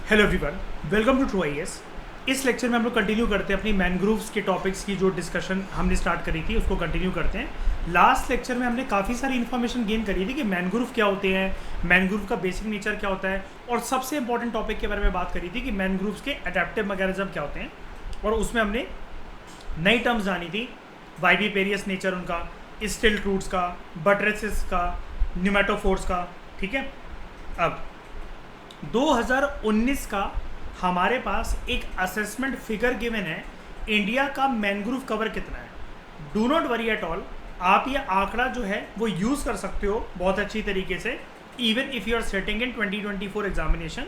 Hello everyone, welcome to True IAS. इस lecture में हम लोग कंटिन्यू करते हैं अपनी मैनग्रोव्स के टॉपिक्स की जो डिस्कशन हमने स्टार्ट करी थी उसको कंटिन्यू करते हैं। लास्ट लेक्चर में हमने काफ़ी सारी इन्फॉर्मेशन गेन करी थी कि मैनग्रोव क्या होते हैं, मैनग्रोव का बेसिक नेचर क्या होता है, और सबसे इंपॉर्टेंट टॉपिक के बारे में बात करी थी कि मैनग्रोव्स के अडेप्टिव मैकेनिज्म क्या होते हैं। और उसमें हमने नई टर्म्स जानी थी, वाइविपेरियस नेचर उनका, स्टिल्ट रूट्स का, बटरेसिस का, न्यूमेटोफोर्स का। ठीक है, अब 2019 का हमारे पास एक असेसमेंट फिगर गिवन है, इंडिया का मैनग्रोव कवर कितना है। Do not worry at all, आप ये आंकड़ा जो है वो यूज़ कर सकते हो बहुत अच्छी तरीके से, even if you are setting in 2024 examination.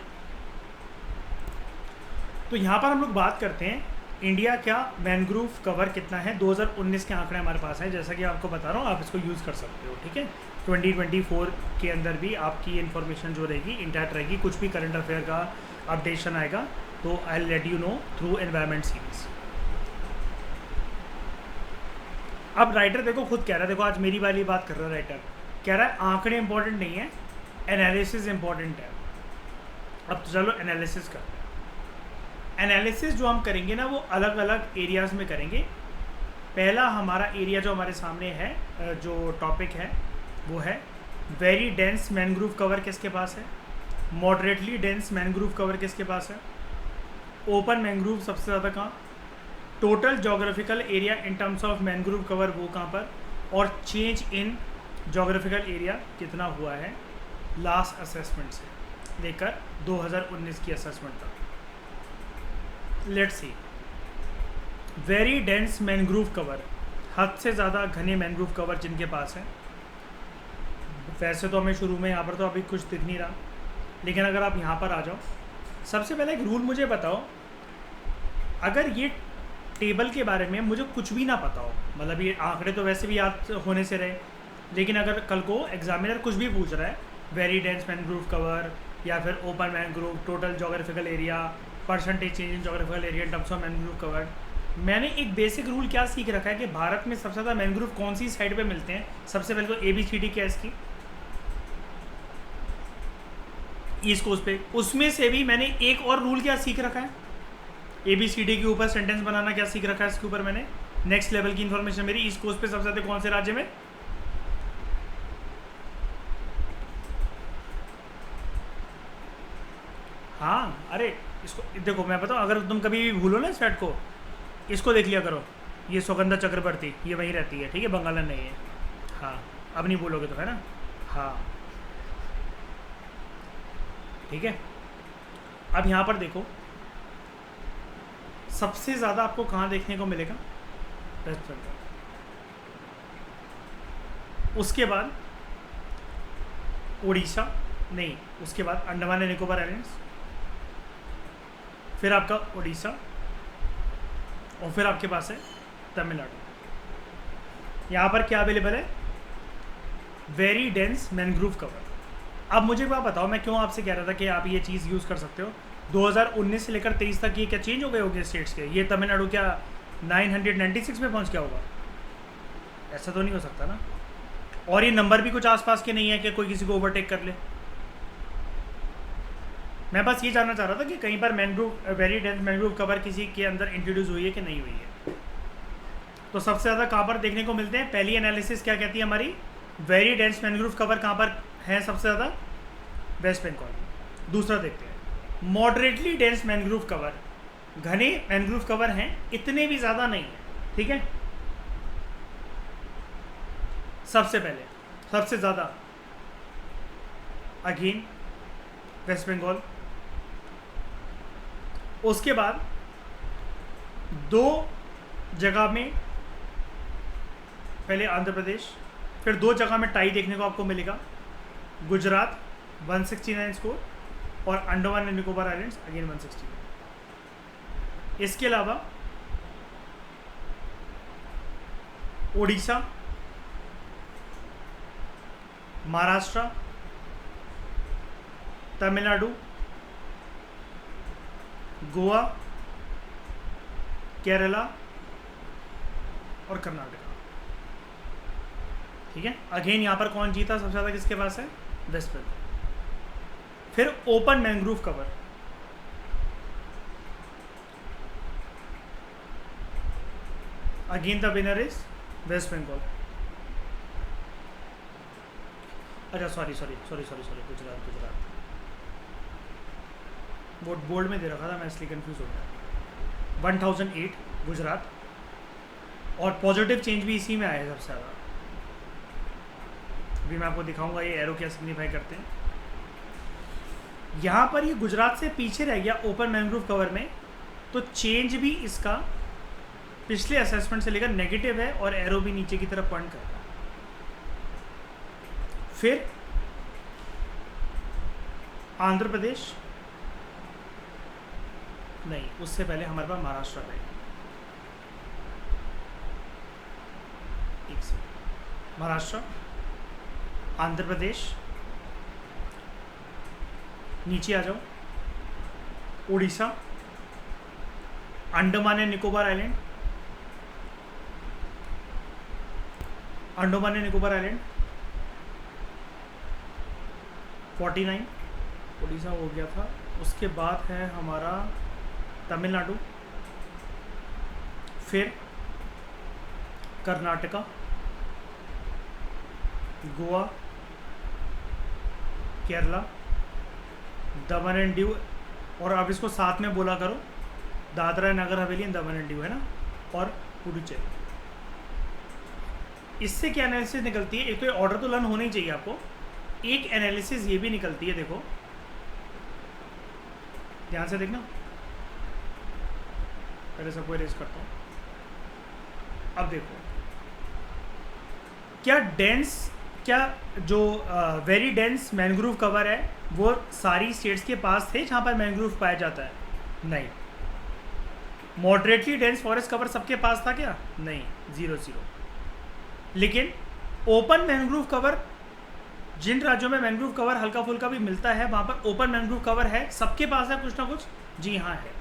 तो यहाँ पर हम लोग बात करते हैं इंडिया का मैनग्रोव कवर कितना है। 2019 के आंकड़े हमारे पास हैं, जैसा कि आपको बता रहा हूँ, आप इसको यूज़ कर सकते हो। ठीक है, 2024 के अंदर भी आपकी इन्फॉर्मेशन जो रहेगी इंटैक्ट रहेगी। कुछ भी करंट अफेयर का अपडेशन आएगा तो I let you know through environment series. अब राइटर देखो खुद कह रहा है, देखो आज मेरी वाली बात कर रहा है राइटर, कह रहा है आंकड़े इंपॉर्टेंट नहीं है, एनालिसिस इंपॉर्टेंट है। अब तो चलो एनालिसिस करते हैं। एनालिसिस जो हम करेंगे ना वो अलग अलग एरियाज़ में करेंगे। पहला हमारा एरिया जो हमारे सामने है, जो टॉपिक है वो है वेरी डेंस मैनग्रोव कवर किसके पास है, मॉडरेटली डेंस मैनग्रोव कवर किसके पास है, ओपन मैनग्रोव सबसे ज़्यादा कहाँ, total geographical area in terms of mangrove cover वो कहाँ पर, और चेंज इन जोग्राफिकल एरिया कितना हुआ है लास्ट असेसमेंट से लेकर 2019 की असेसमेंट तक। Let's see, very dense mangrove cover, हद से ज़्यादा घने मैनग्रोव कवर जिनके पास है। वैसे तो हमें शुरू में यहाँ पर तो अभी कुछ दिख नहीं रहा, लेकिन अगर आप यहाँ पर आ जाओ, सबसे पहले एक रूल मुझे बताओ। अगर ये टेबल के बारे में मुझे कुछ भी ना पता हो, मतलब ये आंकड़े तो वैसे भी याद होने से रहे, लेकिन अगर कल को एग्जामिनर कुछ भी पूछ रहा है, वेरी डेंस मैनग्रोव कवर या फिर open mangrove, total geographical area, percentage change in geographical area in terms of mangrove cover, मैंने एक बेसिक रूल क्या सीख रखा है कि भारत में सबसे ज़्यादा मैनग्रोव कौन सी साइड पे मिलते हैं। सबसे पहले तो ABCD क्या है इसकी, ईस्ट कोस्ट पे। उसमें से भी मैंने एक और रूल क्या सीख रखा है, ABCD के ऊपर सेंटेंस बनाना क्या सीख रखा है इसके ऊपर मैंने। नेक्स्ट लेवल की इन्फॉर्मेशन मेरी, ईस्ट कोस्ट पे सबसे ज़्यादा कौन से राज्य में, हाँ अरे इसको देखो, मैं बताऊँ, अगर तुम कभी भी भूलो ना इस फैक्ट को, इसको देख लिया करो, ये सुगंधा चक्रवर्ती ये वहीं रहती है। ठीक है, बंगालन नहीं है। हाँ, अब नहीं भूलोगे तो, है ना। हाँ ठीक है, अब यहाँ पर देखो सबसे ज़्यादा आपको कहाँ देखने को मिलेगा, वेस्ट बंगाल। उसके बाद उड़ीसा, नहीं उसके बाद अंडमान एंड निकोबार आइलैंड्स, फिर आपका उड़ीसा, और फिर आपके पास है तमिलनाडु। यहाँ पर क्या अवेलेबल है, वेरी डेंस मैनग्रोव कवर। अब मुझे बात बताओ, मैं क्यों आपसे कह रहा था कि आप ये चीज़ यूज़ कर सकते हो। 2019 से लेकर 23 तक ये क्या चेंज हो गए होंगे स्टेट्स के, ये तमिलनाडु क्या 996 में पहुँच गया होगा, ऐसा तो नहीं हो सकता ना। और ये नंबर भी कुछ आसपास के नहीं है कि कोई किसी को ओवरटेक कर ले। मैं बस ये जानना चाह रहा था कि कहीं पर mangrove, very dense mangrove cover किसी के अंदर इंट्रोड्यूस हुई है कि नहीं हुई है। तो सबसे ज़्यादा कहाँ पर देखने को मिलते हैं, पहली एनालिसिस क्या कहती है हमारी, वेरी डेंस मैनग्रोव कवर कहाँ पर है सबसे ज़्यादा, वेस्ट बंगाल। दूसरा देखते हैं, मॉडरेटली डेंस मैनग्रोव कवर, घने मैनग्रोव कवर हैं, इतने भी ज़्यादा नहीं है। ठीक है, सबसे पहले सबसे ज़्यादा अगेन वेस्ट बंगाल, उसके बाद दो जगह में, पहले आंध्र प्रदेश, फिर दो जगह में टाई देखने को आपको मिलेगा, गुजरात 169 स्कोर और Andaman and Nicobar islands again 160। इसके अलावा उड़ीसा, महाराष्ट्र, तमिलनाडु, गोवा, केरला और कर्नाटका। ठीक है, अगेन यहाँ पर कौन जीता सबसे ज़्यादा, किसके पास है, वेस्ट बंगाल। फिर open mangrove cover, again the winner is West Bengal. अच्छा सॉरी गुजरात वो बोर्ड में दे रखा था मैं, इसलिए कंफ्यूज हो गया। 1008 गुजरात, और पॉजिटिव चेंज भी इसी में आया है सबसे ज़्यादा। अभी मैं आपको दिखाऊंगा ये एरो क्या सिग्निफाई करते हैं। यहाँ पर ये गुजरात से पीछे रह गया ओपन मैंग्रोव कवर में, तो चेंज भी इसका पिछले असेसमेंट से लेकर नेगेटिव है, और एरो भी नीचे की तरफ पॉइंट कर रहा है। फिर आंध्र प्रदेश नहीं, उससे पहले हमारे पास महाराष्ट्र है। एक सेकंड, महाराष्ट्र, आंध्र प्रदेश, नीचे आ जाओ, Orissa, Andaman and Nicobar island, Andaman and Nicobar island 49, Orissa हो गया था। उसके बाद है हमारा तमिलनाडु, फिर कर्नाटका, गोवा, केरला, दमन एंड दीव, और अब इसको साथ में बोला करो, Dadra Nagar Haveli and Daman and Diu, है ना, और पुडुचेरी। इससे क्या एनालिसिस निकलती है? एक तो ये ऑर्डर तो लर्न होना ही चाहिए आपको, एक एनालिसिस ये भी निकलती है, देखो ध्यान से देखना, पहले सबको इरेज करता हूँ। अब देखो क्या जो वेरी डेंस मैंग्रोव कवर है वो सारी स्टेट्स के पास थे जहाँ पर मैंग्रोव पाया जाता है? नहीं। मॉडरेटली डेंस फॉरेस्ट कवर सबके पास था क्या? नहीं, 0। लेकिन ओपन मैंग्रोव कवर, जिन राज्यों में मैंग्रोव कवर हल्का फुल्का भी मिलता है वहाँ पर ओपन मैंग्रोव कवर है, सबके पास है कुछ ना कुछ? जी हाँ है।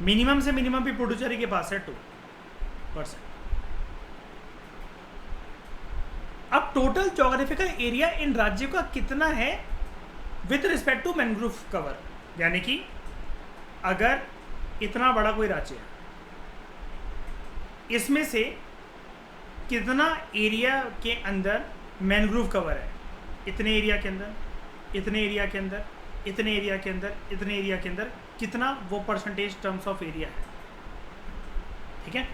मिनिमम से मिनिमम भी पुडुचेरी के पास है 2%। अब टोटल जोग्राफिकल एरिया इन राज्यों का कितना है with respect to mangrove cover, यानी कि अगर इतना बड़ा कोई राज्य है, इसमें से कितना एरिया के अंदर मैंग्रोव कवर है, इतने एरिया के अंदर, इतने एरिया के अंदर, इतने एरिया के अंदर, इतने एरिया के अंदर, कितना वो परसेंटेज टर्म्स ऑफ एरिया है। ठीक है,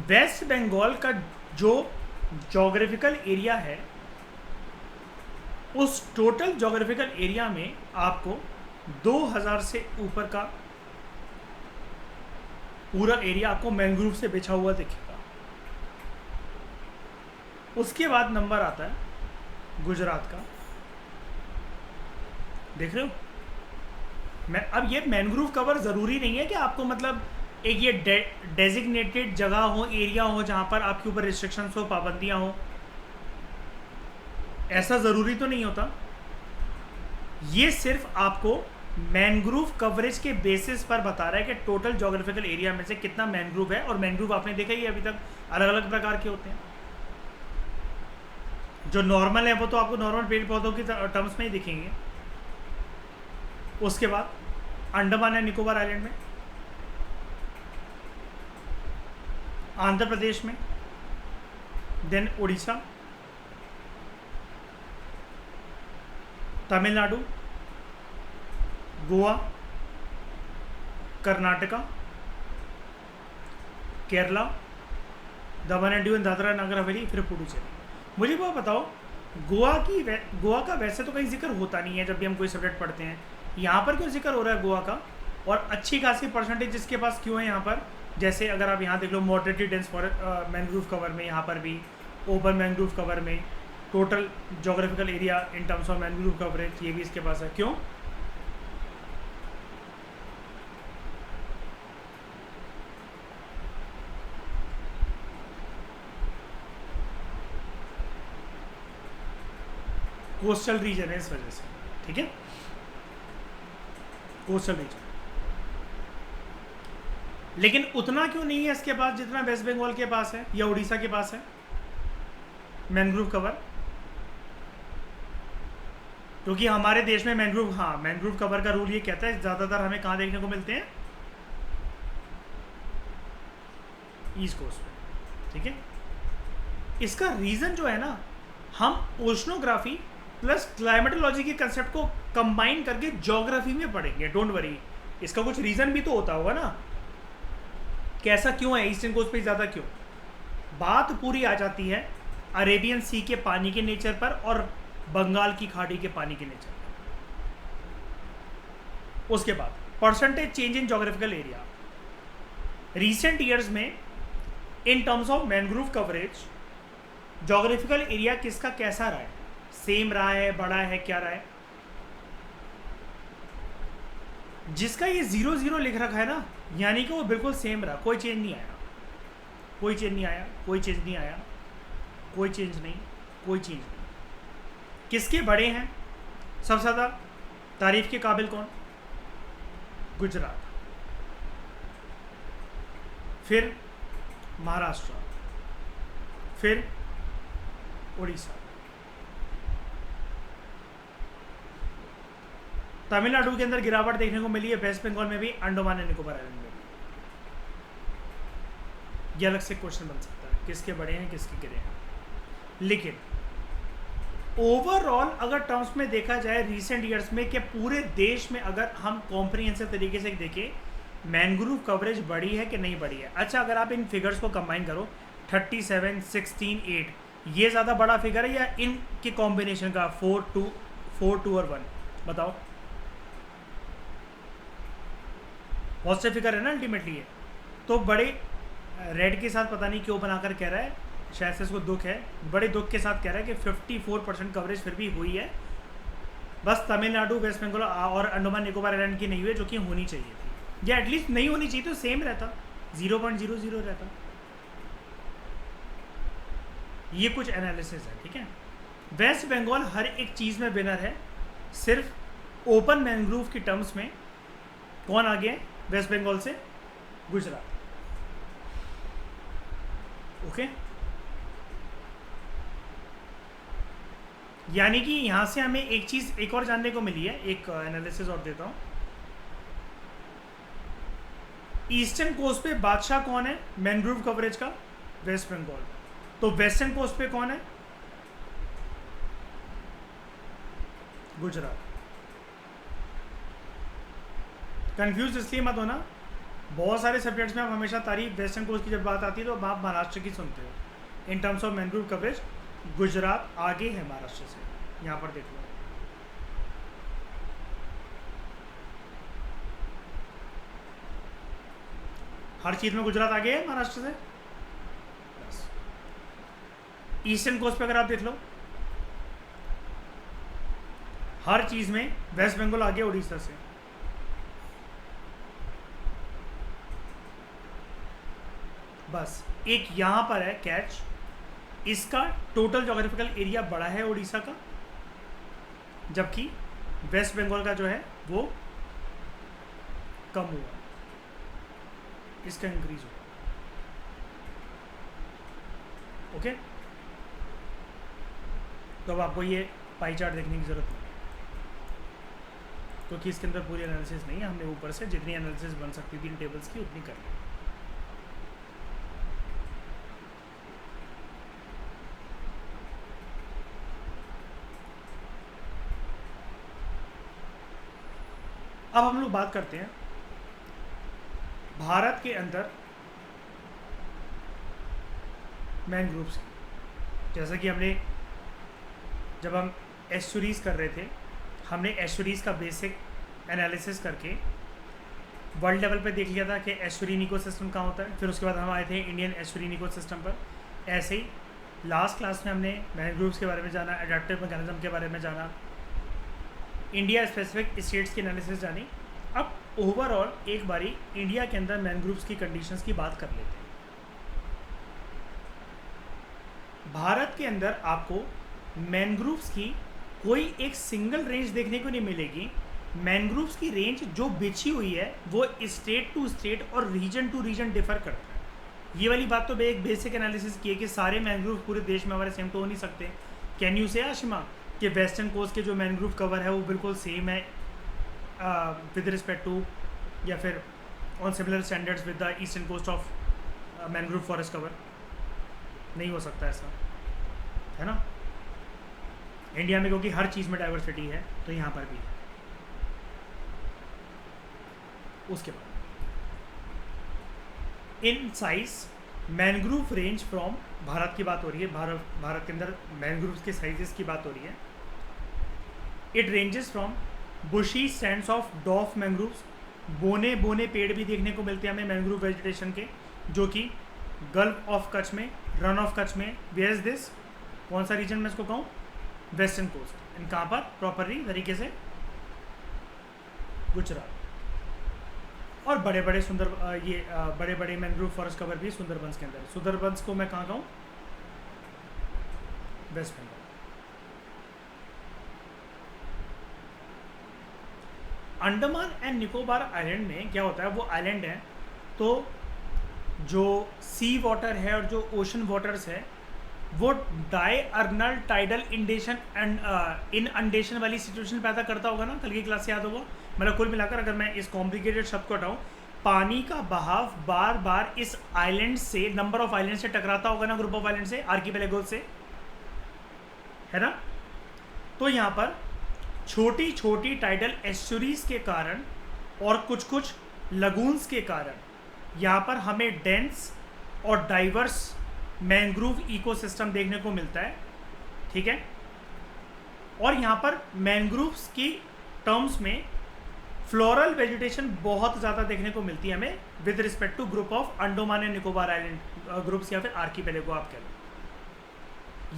वेस्ट बंगाल का जो जोग्राफिकल एरिया है, उस टोटल जोग्राफिकल एरिया में आपको 2000 से ऊपर का पूरा एरिया आपको मैंग्रोव से बिछा हुआ दिखेगा। उसके बाद नंबर आता है गुजरात का, देख रहे हो? अब ये मैंग्रोव कवर ज़रूरी नहीं है कि आपको मतलब एक ये डेजिग्नेटेड जगह हो, एरिया हो जहाँ पर आपके ऊपर रिस्ट्रिक्शंस हो, पाबंदियाँ हो, ऐसा ज़रूरी तो नहीं होता। ये सिर्फ आपको मैंग्रोव कवरेज के बेसिस पर बता रहा है कि टोटल जोग्राफिकल एरिया में से कितना मैंग्रोव है। और मैंग्रोव आपने देखा ही अभी तक अलग अलग प्रकार के होते हैं। जो नॉर्मल है वो तो आपको नॉर्मल पेड़ पौधों की टर्म्स में ही दिखेंगे। उसके बाद अंडमान एंड निकोबार आइलैंड में, आंध्र प्रदेश में, then Orissa, Tamil Nadu, Goa, Karnataka, Kerala, Daman and Diu, Dadra Nagar Haveli, फिर पुडुचेरी। मुझे वो बताओ, गोवा का वैसे तो कहीं जिक्र होता नहीं है जब भी हम कोई सब्जेक्ट पढ़ते हैं, यहाँ पर क्यों जिक्र हो रहा है गोवा का? और अच्छी खासी परसेंटेज जिसके पास क्यों है यहाँ पर? जैसे अगर आप यहाँ देख लो, moderately dense forest mangrove cover में, यहाँ पर भी ओपन मैंग्रोव कवर में, total geographical area in terms of mangrove coverage, ये भी इसके पास है। क्यों? कोस्टल रीजन है इस वजह से। ठीक है, कोस्टल रीजन। लेकिन उतना क्यों नहीं है इसके पास जितना वेस्ट बंगाल के पास है या उड़ीसा के पास है मैंग्रोव कवर? क्योंकि हमारे देश में मैंग्रोव, हाँ, मैंग्रोव कवर का रूल ये कहता है ज़्यादातर हमें कहाँ देखने को मिलते हैं, ईस्ट कोस्ट पे, ठीक है। इसका रीज़न जो है ना, हम ओशनोग्राफी प्लस क्लाइमेटोलॉजी के कंसेप्ट को कंबाइन करके ज्योग्राफी में पढ़ेंगे, डोंट वरी। इसका कुछ रीज़न भी तो होता होगा ना, कैसा क्यों है ईस्टर्न कोस्ट पे ज़्यादा क्यों। बात पूरी आ जाती है अरेबियन सी के पानी के नेचर पर और बंगाल की खाड़ी के पानी के नेचर पर। उसके बाद percentage change in geographical area. Recent years में in terms of mangrove coverage geographical area किसका कैसा रहा है, सेम रहा है, बड़ा है, क्या रहा है। जिसका ये 0-0 लिख रखा है ना, यानी कि वो बिल्कुल सेम रहा, कोई चेंज नहीं आया, कोई चेंज नहीं आया, कोई चेंज नहीं आया, कोई चेंज नहीं, कोई चेंज नहीं। किसके बड़े हैं सबसे ज़्यादा तारीफ के काबिल, कौन, गुजरात, फिर महाराष्ट्र, फिर उड़ीसा, तमिलनाडु के अंदर गिरावट देखने को मिली है, वेस्ट बंगाल में भी, अंडमान एंड निकोबार आइलैंड में भी। ये अलग से क्वेश्चन बन सकता है किसके बड़े हैं किसके गिरे हैं। लेकिन ओवरऑल अगर टर्म्स में देखा जाए रिसेंट ईयर्स में कि पूरे देश में अगर हम कॉम्प्रिहेंसिव तरीके से देखें, मैंग्रोव कवरेज बढ़ी है कि नहीं बढ़ी है। अच्छा, अगर आप इन फिगर्स को कंबाइन करो, 37, 16, 8, ये ज़्यादा बड़ा फिगर है या इनके कॉम्बिनेशन का 4, 2 और 1, बताओ। पॉजिटिव फिगर है ना अल्टीमेटली ये। तो बड़े रेड के साथ पता नहीं क्यों बनाकर कह रहा है, शायद से इसको दुख है, बड़े दुख के साथ कह रहा है कि 54% कवरेज फिर भी हुई है, बस तमिलनाडु, वेस्ट बंगाल और अंडमान निकोबार आइलैंड की नहीं हुई, जो कि होनी चाहिए थी, या एटलीस्ट नहीं होनी चाहिए तो सेम रहता, 0.00 रहता। ये कुछ एनालिसिस है, ठीक है। वेस्ट बंगाल हर एक चीज़ में विनर है, सिर्फ ओपन मैंग्रोव की टर्म्स में कौन आगे है वेस्ट बंगाल से, गुजरात, ओके। यानी कि यहां से हमें एक चीज़ एक और जानने को मिली है, एक एनालिसिस और देता हूं। ईस्टर्न कोस्ट पे बादशाह कौन है मैंग्रोव कवरेज का, वेस्ट बंगाल। तो वेस्टर्न कोस्ट पे कौन है, गुजरात। कंफ्यूज इसलिए मत होना, बहुत सारे सब्जेक्ट्स में आप हमेशा तारीफ वेस्टर्न कोस्ट की जब बात आती है तो आप महाराष्ट्र की सुनते हो। इन terms of mangrove coverage Gujarat आगे है महाराष्ट्र से, यहाँ पर देख लो। हर चीज़ में गुजरात आगे है महाराष्ट्र से। ईस्टर्न कोस्ट पे अगर आप देख लो, हर चीज़ में वेस्ट बंगाल आगे उड़ीसा से। बस एक यहाँ पर है कैच, इसका टोटल जोग्राफिकल एरिया बड़ा है उड़ीसा का, जबकि वेस्ट बंगाल का जो है वो कम हुआ, इसका इंक्रीज हुआ, ओके। तो अब आपको ये पाई चार्ट देखने की ज़रूरत नहीं, क्योंकि इसके अंदर पूरी एनालिसिस नहीं है, हमने ऊपर से जितनी एनालिसिस बन सकती थी इन टेबल्स की उतनी कर ली। अब हम लोग बात करते हैं भारत के अंदर मैंग्रोव्स की। जैसा कि हमने जब हम एस्चुरीज़ कर रहे थे, हमने एस्चुरीज़ का बेसिक एनालिसिस करके वर्ल्ड लेवल पे देख लिया था कि एस्चुरीन इकोसिस्टम कहाँ होता है। फिर उसके बाद हम आए थे इंडियन एस्चुरीन इकोसिस्टम पर। ऐसे ही लास्ट क्लास में हमने मैंग्रोव्स के बारे में जाना, एडेप्टिव मैकेनिज्म के बारे में जाना, इंडिया स्पेसिफिक स्टेट्स की एनालिसिस जानी। अब ओवरऑल एक बारी इंडिया के अंदर मैंग्रोव्स की कंडीशंस की बात कर लेते हैं। भारत के अंदर आपको मैंग्रोव्स की कोई एक सिंगल रेंज देखने को नहीं मिलेगी। मैंग्रोव्स की रेंज जो बिछी हुई है वो स्टेट टू स्टेट और रीजन टू रीजन डिफर करता है। ये वाली बात तो मैं एक बेसिक एनालिसिस की है कि सारे मैंग्रोव्स पूरे देश में हमारे सेम तो हो नहीं सकते। कैन यू से आशिमा कि वेस्टर्न कोस्ट के जो मैनग्रोव कवर है वो बिल्कुल सेम है विद रिस्पेक्ट टू या फिर on similar standards with the eastern coast of mangrove forest cover. नहीं हो सकता ऐसा, है ना। इंडिया में क्योंकि हर चीज़ में डाइवर्सिटी है तो यहाँ पर भी है। उसके बाद in size mangrove range from, Bharat की बात हो रही है, भारत के अंदर मैनग्रोव्स के साइजेस की बात हो रही है। It ranges from bushy stands of dwarf mangroves, बोने बोने पेड़ भी देखने को मिलते हैं हमें मैनग्रोव वेजिटेशन के, जो कि गल्फ ऑफ कच्छ में, रन ऑफ कच्छ में। वेयर इज दिस, कौन सा रीजन में इसको कहूँ, वेस्टर्न कोस्ट। इन कहाँ पर प्रॉपरली तरीके से, गुजरात। और बड़े बड़े सुंदर बड़े बड़े मैनग्रोव फॉरेस्ट कवर भी सुंदरबंस के अंदर। सुंदरबंस को मैं कहाँ कहूँ, वेस्ट बंगाल। अंडमान एंड निकोबार आइलैंड में क्या होता है, वो आइलैंड है तो जो सी वाटर है और जो ओशन वाटर्स है वो डायअर्नल टाइडल इंडेशन एंड इनअंडेशन वाली सिचुएशन पैदा करता होगा ना, कल की क्लास से याद होगा। मतलब कुल मिलाकर अगर मैं इस कॉम्प्लिकेटेड शब्द को हटाऊँ, पानी का बहाव बार बार इस आइलैंड से, नंबर ऑफ आइलैंड से टकराता होगा ना, ग्रुप ऑफ आइलैंड से, आर्किपेलागो से, है ना। तो यहाँ पर छोटी छोटी टाइडल एस्चुरीज के कारण और कुछ कुछ लगून्स के कारण यहाँ पर हमें डेंस और डाइवर्स मैनग्रोव इकोसिस्टम देखने को मिलता है, ठीक है। और यहाँ पर मैनग्रोव्स की टर्म्स में फ्लोरल वेजिटेशन बहुत ज़्यादा देखने को मिलती है हमें with respect to group of Andaman and Nicobar island groups या फिर आर्किपेलागो आप कह लो।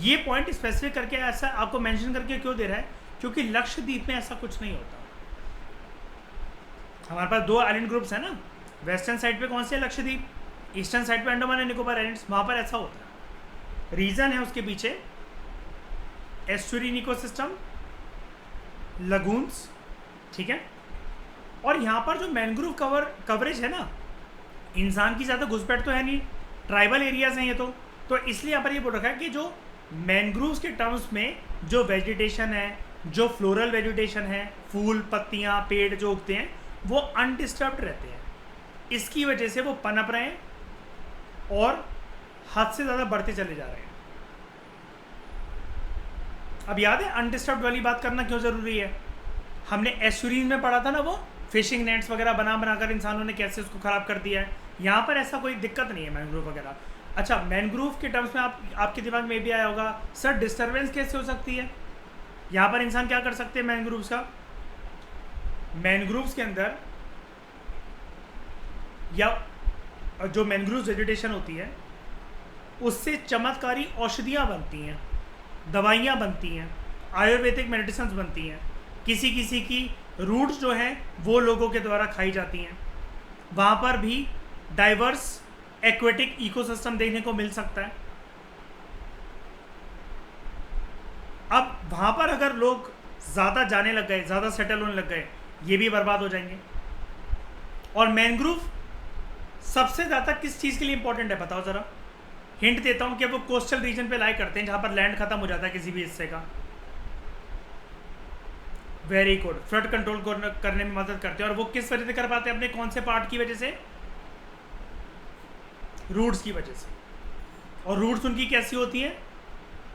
ये पॉइंट स्पेसिफिक करके ऐसा आपको मेंशन करके क्यों दे रहा है, क्योंकि लक्षद्वीप में ऐसा कुछ नहीं होता। हमारे पास दो आइलैंड ग्रुप्स है ना, वेस्टर्न साइड पे कौन से है, लक्षद्वीप, ईस्टर्न साइड पे अंडमान एंड निकोबार आइलैंड्स, वहाँ पर ऐसा होता है। रीज़न है उसके पीछे एस्चुरीन इकोसिस्टम, लगून्स, ठीक है। और यहाँ पर जो मैनग्रोव कवरेज है ना, इंसान की ज़्यादा घुसपैठ तो है नहीं, ट्राइबल एरियाज हैं ये तो इसलिए यहाँ पर ये बोल रखा है कि जो मैनग्रोव्स के टर्म्स में जो वेजिटेशन है, जो फ्लोरल वेजिटेशन है, फूल पत्तियाँ पेड़ जो उगते हैं वो अनडिस्टर्ब्ड रहते हैं। इसकी वजह से वो पनप रहे हैं और हद से ज़्यादा बढ़ते चले जा रहे हैं। अब याद है अनडिस्टर्ब्ड वाली बात करना क्यों ज़रूरी है, हमने एस्चुरीन में पढ़ा था ना, वो फिशिंग नेट्स वगैरह बनाकर इंसानों ने कैसे उसको ख़राब कर दिया है। यहाँ पर ऐसा कोई दिक्कत नहीं है मैनग्रोव वगैरह। अच्छा, मैनग्रोव के टर्म्स में आपके दिमाग में भी आया होगा, सर डिस्टर्बेंस कैसे हो सकती है। यहाँ पर इंसान क्या कर सकते हैं मैनग्रोव्स का, मैनग्रोव्स के अंदर या जो मैनग्रोव वेजिटेशन होती है उससे चमत्कारी औषधियाँ बनती हैं, दवाइयाँ बनती हैं, आयुर्वेदिक मेडिसिन्स बनती हैं, किसी किसी की रूट्स जो हैं वो लोगों के द्वारा खाई जाती हैं। वहाँ पर भी डाइवर्स एक्वेटिक इकोसिस्टम देखने को मिल सकता है। अब वहाँ पर अगर लोग ज़्यादा जाने लग गए, ज़्यादा सेटल होने लग गए, ये भी बर्बाद हो जाएंगे। और मैनग्रोव सबसे ज़्यादा किस चीज़ के लिए इंपॉर्टेंट है बताओ ज़रा, हिंट देता हूँ कि वो कोस्टल रीजन पे लाई करते हैं जहाँ पर लैंड खत्म हो जाता है किसी भी हिस्से का। वेरी गुड, फ्लड कंट्रोल करने में मदद करते हैं। और वो किस वजह से कर पाते हैं, अपने कौन से पार्ट की वजह से, रूट्स की वजह से। और रूट्स उनकी कैसी होती हैं,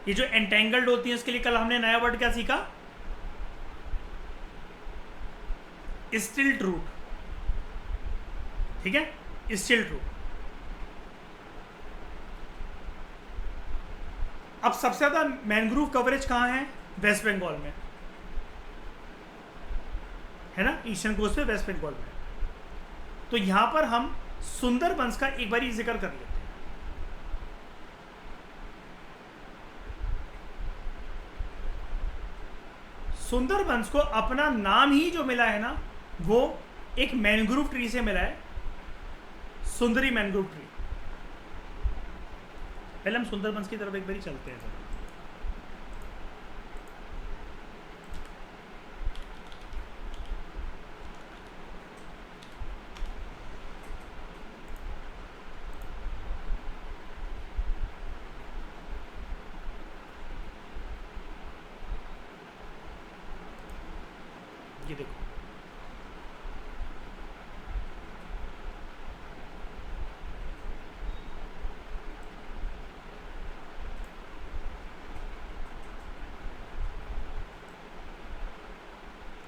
ये जो एंटेंगल्ड होती हैं, उसके लिए कल हमने नया वर्ड क्या सीखा, स्टिल्ट रूट, ठीक है, स्टिल्ट रूट। अब सबसे ज़्यादा मैनग्रोव कवरेज कहाँ है, वेस्ट बंगाल में है ना, ईस्टर्न कोस्ट पे वेस्ट बंगाल में। तो यहाँ पर हम सुंदरबंस का एक बार जिक्र कर लेते हैं। सुंदरबंस को अपना नाम ही जो मिला है ना, वो एक मैनग्रोव ट्री से मिला है, सुंदरी मैनग्रोव ट्री। पहले हम सुंदरबंस की तरफ एक बार चलते हैं। ये देखो,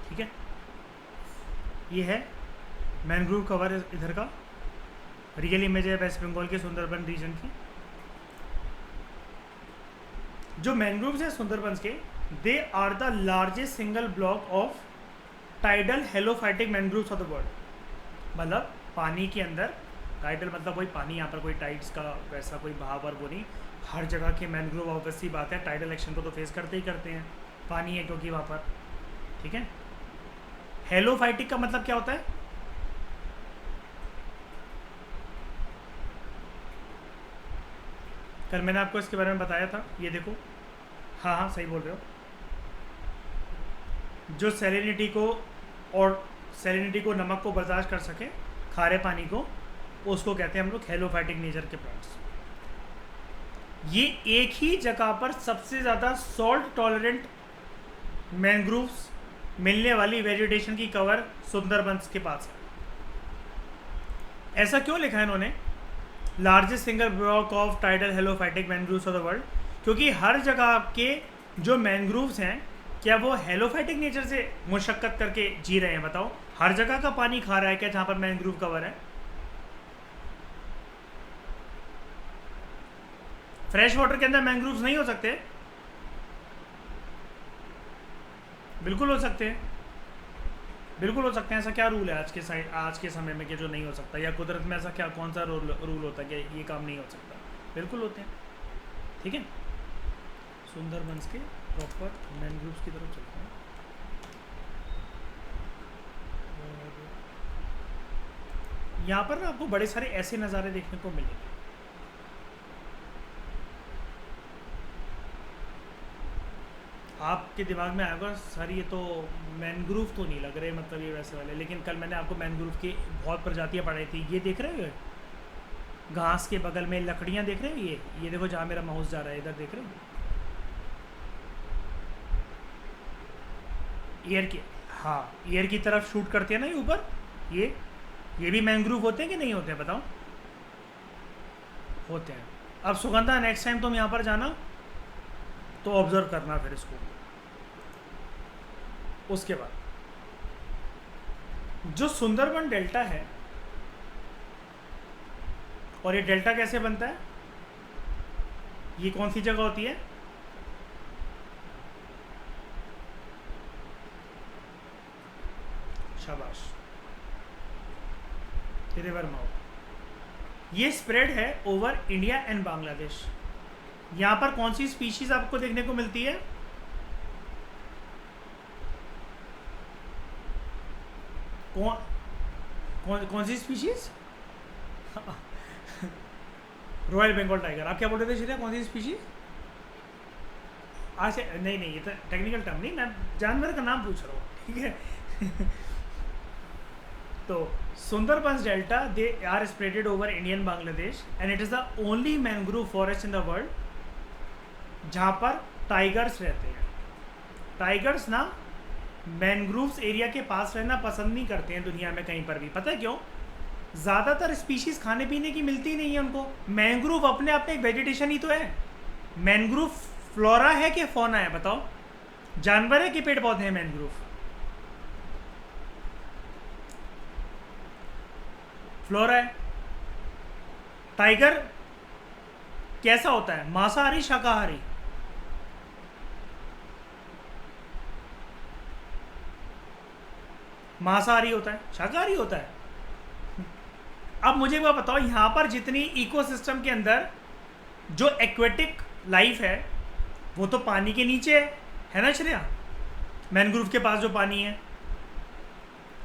ठीक है, ये है मैनग्रोव कवर इधर का, रियल इमेज है वेस्ट बंगाल के सुंदरबन रीजन की। जो मैनग्रोव्स है सुंदरबन के, they are the largest single block of tidal halophytic mangroves of the world. मतलब पानी के अंदर, टाइडल मतलब वही पानी, यहाँ पर कोई टाइड्स का वैसा कोई बहाव वो नहीं, हर जगह के मैनग्रोव ऑब्वियसली बात है टाइडल एक्शन को तो फेस करते ही करते हैं, पानी है क्योंकि वहाँ पर, ठीक है। हेलोफाइटिक का मतलब क्या होता है? कल मैंने आपको इसके बारे में बताया था, ये देखो, हाँ हाँ सही बोल रहे हो। जो सैलिनिटी को और सैलिनिटी को, नमक को बर्दाश्त कर सके, खारे पानी को, उसको कहते हैं हम लोग हेलोफाइटिक नेचर के प्लांट्स। ये एक ही जगह पर सबसे ज़्यादा सॉल्ट टॉलरेंट मैनग्रोव्स मिलने वाली वेजिटेशन की कवर सुंदरबंस के पास है। ऐसा क्यों लिखा है इन्होंने, largest single block of tidal halophytic mangroves of the world? क्योंकि हर जगह के जो मैनग्रोव्स हैं, क्या वो हेलोफाइटिक नेचर से मुशक्कत करके जी रहे हैं? बताओ, हर जगह का पानी खा रहा है क्या जहाँ पर मैनग्रोव कवर है? फ्रेश वाटर के अंदर मैनग्रोव्स नहीं हो सकते? बिल्कुल हो सकते हैं, बिल्कुल हो सकते हैं। ऐसा क्या रूल है आज के समय में कि जो नहीं हो सकता, या कुदरत में ऐसा क्या, कौन सा रूल होता है कि ये काम नहीं हो सकता? बिल्कुल होते हैं, ठीक है। सुंदरबंस के प्रॉपर मैनग्रोव्स की तरफ चलते हैं, और यहाँ पर ना आपको बड़े सारे ऐसे नज़ारे देखने को मिलेंगे। आपके दिमाग में आएगा सर ये तो मैनग्रोव तो नहीं लग रहे, मतलब ये वैसे वाले, लेकिन कल मैंने आपको मैनग्रोव की बहुत प्रजातियाँ पढ़ाई थी। ये देख रहे हो, घास के बगल में लकड़ियाँ देख रहे हो, ये देखो जहाँ मेरा माउस जा रहा है, इधर देख रहे हो, ईयर की, हाँ ईयर की तरफ शूट करते हैं ना ये ऊपर, ये भी मैनग्रोव होते हैं कि नहीं होते हैं? बताओ, होते हैं। अब सुगंधा, नेक्स्ट टाइम तुम यहाँ पर जाना तो ऑब्जर्व करना फिर इसको। उसके बाद जो सुंदरबन डेल्टा है, और ये डेल्टा कैसे बनता है, ये कौन सी जगह होती है? शाबाश, रिवर माउथ। ये स्प्रेड है ओवर इंडिया एंड बांग्लादेश। यहाँ पर कौन सी स्पीशीज आपको देखने को मिलती है? कौन सी स्पीशीज? Royal Bengal tiger. आप क्या बोल रहे थे सीधा, कौन सी स्पीशीज? अच्छा नहीं, ये तो टेक्निकल टर्म नहीं, मैं जानवर का नाम पूछ रहा हूँ, ठीक है। तो Sundarbans delta, they are spreaded over Indian Bangladesh and it is the only mangrove forest in the world जहाँ पर टाइगर्स रहते हैं। टाइगर्स ना मैनग्रोव्स एरिया के पास रहना पसंद नहीं करते हैं दुनिया में कहीं पर भी। पता है क्यों? ज़्यादातर स्पीशीज़ खाने पीने की मिलती नहीं है उनको। मैनग्रोव अपने आप में एक वेजिटेशन ही तो है। मैनग्रोव फ्लोरा है कि फौना है? बताओ, जानवर है कि पेड़ पौधे हैं मैनग्रोव? फ्लोरा है। टाइगर कैसा होता है, मांसाहारी शाकाहारी? मांसाहारी होता है, शाकाहारी होता है? अब मुझे वो बताओ, यहां पर जितनी इकोसिस्टम के अंदर जो एक्वेटिक लाइफ है वो तो पानी के नीचे है ना श्रेया? मैनग्रोव के पास जो पानी है।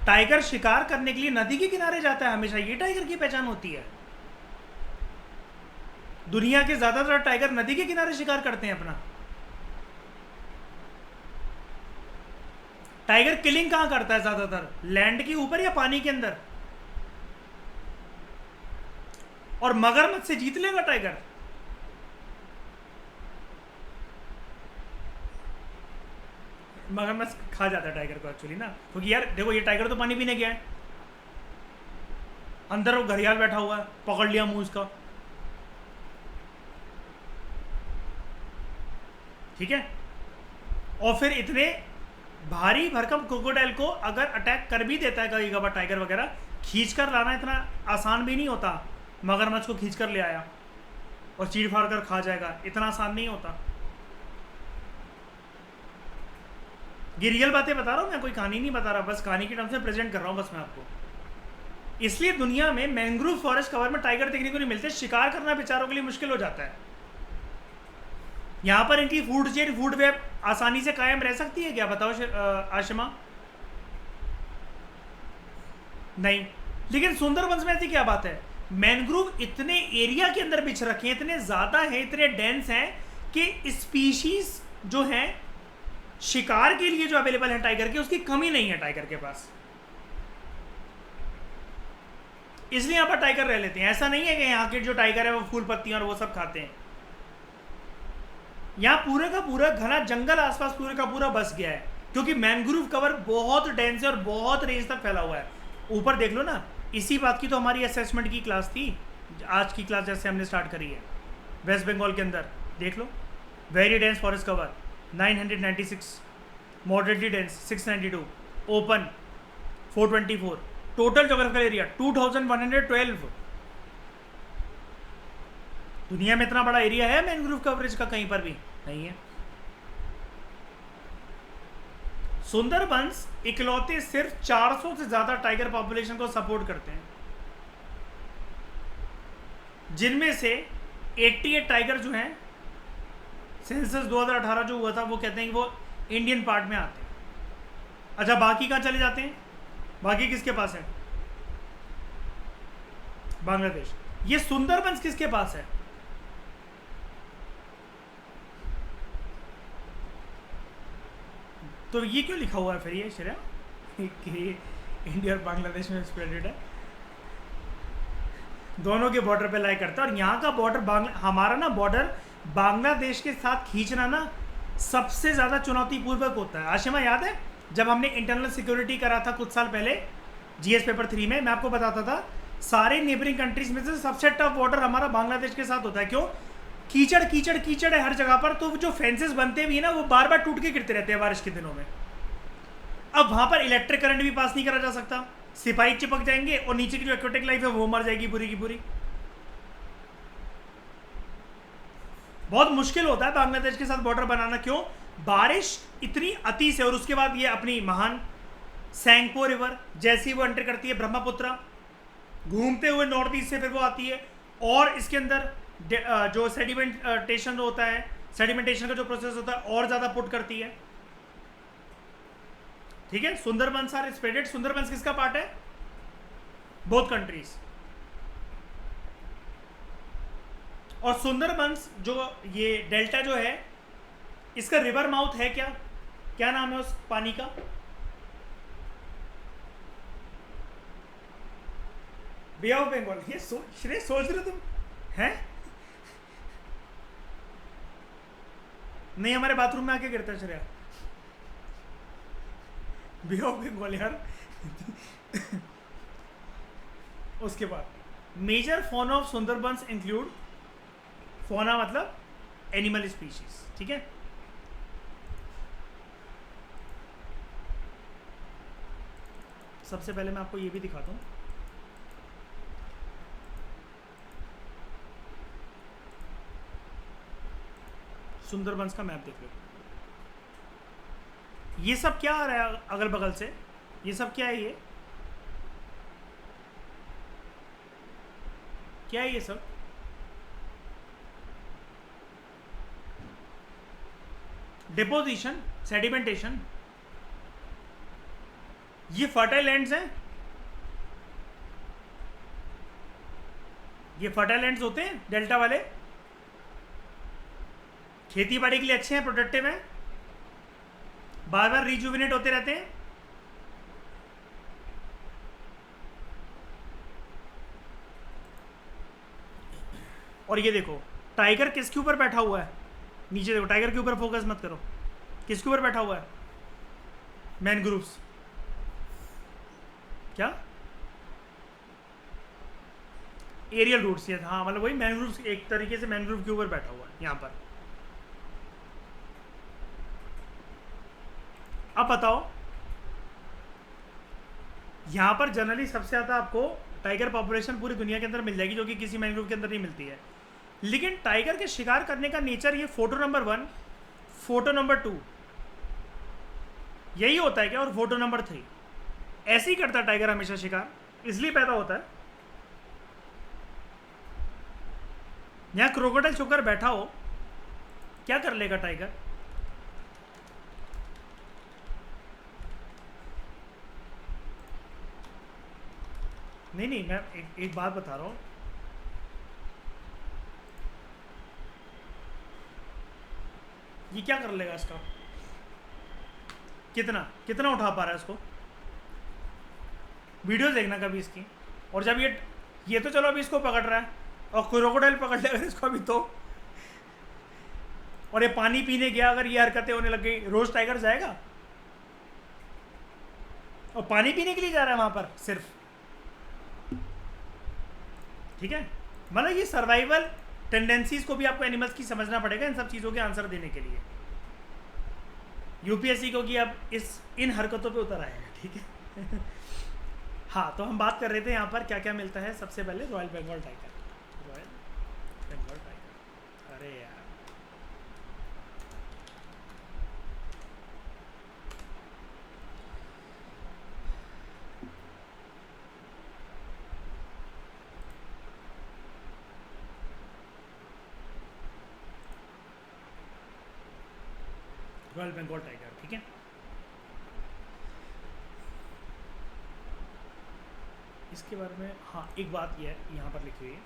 टाइगर शिकार करने के लिए नदी के किनारे जाता है हमेशा, ये टाइगर की पहचान होती है। दुनिया के ज्यादातर टाइगर नदी के किनारे शिकार करते हैं अपना। टाइगर किलिंग कहां करता है ज्यादातर, लैंड के ऊपर या पानी के अंदर? और मगरमच्छ से जीत लेगा टाइगर? मगरमच्छ खा जाता है टाइगर को एक्चुअली ना, क्योंकि यार देखो ये टाइगर तो पानी पीने गया है, अंदर वो घड़ियाल बैठा हुआ है, पकड़ लिया मुंह उसका, ठीक है। और फिर इतने भारी भरकम क्रोकोडाइल को अगर अटैक कर भी देता है कभी कभार टाइगर वगैरह, खींच कर लाना इतना आसान भी नहीं होता। मगरमच्छ को खींच कर ले आया और चीड़ फाड़ कर खा जाएगा, इतना आसान नहीं होता। ये रियल बातें बता रहा हूँ मैं, कोई कहानी नहीं बता रहा, बस कहानी के टर्म से प्रेजेंट कर रहा हूँ बस मैं आपको। इसलिए दुनिया में मैंग्रोव फॉरेस्ट कवर में टाइगर देखने को नहीं मिलते, शिकार करना बेचारों के लिए मुश्किल हो जाता है। यहाँ पर इनकी फूड चेन, फूड वेब आसानी से कायम रह सकती है क्या, बताओ आशिमा? नहीं। लेकिन सुंदरबंस में ऐसी क्या बात है, मैंग्रोव इतने एरिया के अंदर बिछ रखे हैं, इतने ज्यादा हैं, इतने डेंस हैं कि स्पीशीज जो हैं शिकार के लिए जो अवेलेबल है टाइगर के, उसकी कमी नहीं है टाइगर के पास। इसलिए यहाँ पर टाइगर रह लेते हैं। ऐसा नहीं है कि यहाँ के जो टाइगर है वो फूल पत्तियां और वो सब खाते हैं। यहाँ पूरे का पूरा घना जंगल आसपास पूरे का पूरा बस गया है, क्योंकि मैंग्रोव कवर बहुत डेंस है और बहुत रेंज तक फैला हुआ है। ऊपर देख लो ना, इसी बात की तो हमारी असेसमेंट की क्लास थी, आज की क्लास जैसे हमने स्टार्ट करी है वेस्ट बंगाल के अंदर। देख लो, very dense forest cover 996, moderately dense 692, open 424, total geographical area 2112। दुनिया में इतना बड़ा एरिया है मैंग्रोव कवरेज का कहीं पर भी नहीं है। सुंदरबंस इकलौते सिर्फ 400 से ज्यादा टाइगर पॉपुलेशन को सपोर्ट करते हैं, जिनमें से 88 टाइगर जो हैं, सेंसस 2018 जो हुआ था वो कहते हैं कि वो इंडियन पार्ट में आते हैं। अच्छा, बाकी कहाँ चले जाते हैं? बाकी किसके पास है? बांग्लादेश। ये सुंदरबंस किसके पास है? तो ये क्यों लिखा हुआ है फिर ये श्रेया कि इंडिया और बांग्लादेश में स्प्रेडेड है? दोनों के बॉर्डर पे लाई करता है। और यहाँ का बॉर्डर हमारा ना बॉर्डर बांग्लादेश के साथ खींचना ना सबसे ज़्यादा चुनौतीपूर्वक होता है। आशिमा याद है जब हमने इंटरनल सिक्योरिटी करा था कुछ साल पहले जीएस पेपर 3 में, मैं आपको बताता था सारे नेबरिंग कंट्रीज में से सबसे टफ बॉर्डर हमारा बांग्लादेश के साथ होता है। क्यों? कीचड़ कीचड़ कीचड़ है हर जगह पर, तो जो फेंसेस बनते भी है ना वो बार बार टूट के गिरते रहते हैं बारिश के दिनों में। अब वहां पर इलेक्ट्रिक करंट भी पास नहीं करा जा सकता, सिपाही चिपक जाएंगे और नीचे की जो एक्वेटिक लाइफ है वो मर जाएगी पूरी की पूरी। बहुत मुश्किल होता है बांग्लादेश के साथ बॉर्डर बनाना। क्यों? बारिश इतनी अति से, और उसके बाद ये अपनी महान सैंगपो रिवर जैसी वो एंटर करती है ब्रह्मपुत्रा, घूमते हुए नॉर्थ ईस्ट से फिर वो आती है, और इसके अंदर जो सेडिमेंटेशन होता है, सेडिमेंटेशन का जो प्रोसेस होता है और ज्यादा पुट करती है। ठीक है, सुंदरबंस आर स्प्रेडेड। सुंदरबंस किसका पार्ट है? Both countries. और सुंदरबंस जो ये डेल्टा जो है, इसका रिवर माउथ है क्या? क्या नाम है उस पानी का? बे ऑफ बंगाल। ये सोच रहे तुम हैं? नहीं, हमारे बाथरूम में आके गिरता श्रेया। बे ऑफ बंगाल यार। उसके बाद major fauna of Sundarbans include, fauna मतलब एनिमल स्पीशीज, ठीक है। सबसे पहले मैं आपको ये भी दिखाता हूं, सुंदरबंस का मैप देख लो। ये सब क्या आ रहा है अगल बगल से? ये सब क्या है? ये क्या है? ये सब डिपोजिशन, सेडिमेंटेशन। ये फर्टाइल लैंड्स हैं, ये फर्टाइल लैंड्स होते हैं डेल्टा वाले, खेती बाड़ी के लिए अच्छे हैं, प्रोडक्टिव हैं, बार बार रिजुविनेट होते रहते हैं। और ये देखो टाइगर किसके ऊपर बैठा हुआ है? नीचे देखो, टाइगर के ऊपर फोकस मत करो, किसके ऊपर बैठा हुआ है? मैनग्रूव्स क्या एरियल रूट्स ये हाँ मतलब वही मैनग्रूव्स एक तरीके से मैनग्रूव के ऊपर बैठा हुआ है यहाँ पर। अब बताओ यहाँ पर जनरली सबसे ज़्यादा आपको टाइगर पॉपुलेशन पूरी दुनिया के अंदर मिल जाएगी जो कि किसी मैनग्रोव के अंदर नहीं मिलती है। लेकिन टाइगर के शिकार करने का नेचर ये फोटो नंबर 1 फोटो नंबर 2 यही होता है क्या, और फोटो नंबर 3 ऐसे ही करता है टाइगर हमेशा शिकार, इसलिए पैदा होता है। यहाँ क्रोकोडाइल छुपकर बैठा हो क्या कर लेगा टाइगर? नहीं नहीं मैं एक बात बता रहा हूँ, ये क्या कर लेगा इसका, कितना कितना उठा पा रहा है इसको, वीडियो देखना कभी इसकी। और जब ये तो चलो अभी इसको पकड़ रहा है और क्रोकोडाइल पकड़ लेगा इसको अभी तो, और ये पानी पीने गया अगर ये हरकतें होने लग गई, रोज टाइगर जाएगा और पानी पीने के लिए जा रहा है वहां पर सिर्फ, ठीक है। मतलब ये सर्वाइवल टेंडेंसीज को भी आपको एनिमल्स की समझना पड़ेगा इन सब चीज़ों के आंसर देने के लिए। यूपीएससी को कि अब इन हरकतों पे उतर आएगा, ठीक है। हाँ तो हम बात कर रहे थे यहाँ पर क्या क्या मिलता है। सबसे पहले royal Bengal tiger, royal Bengal tiger, अरे यार रॉयल बंगाल टाइगर, ठीक है। इसके बारे में हाँ एक बात ये है यहाँ पर लिखी हुई है,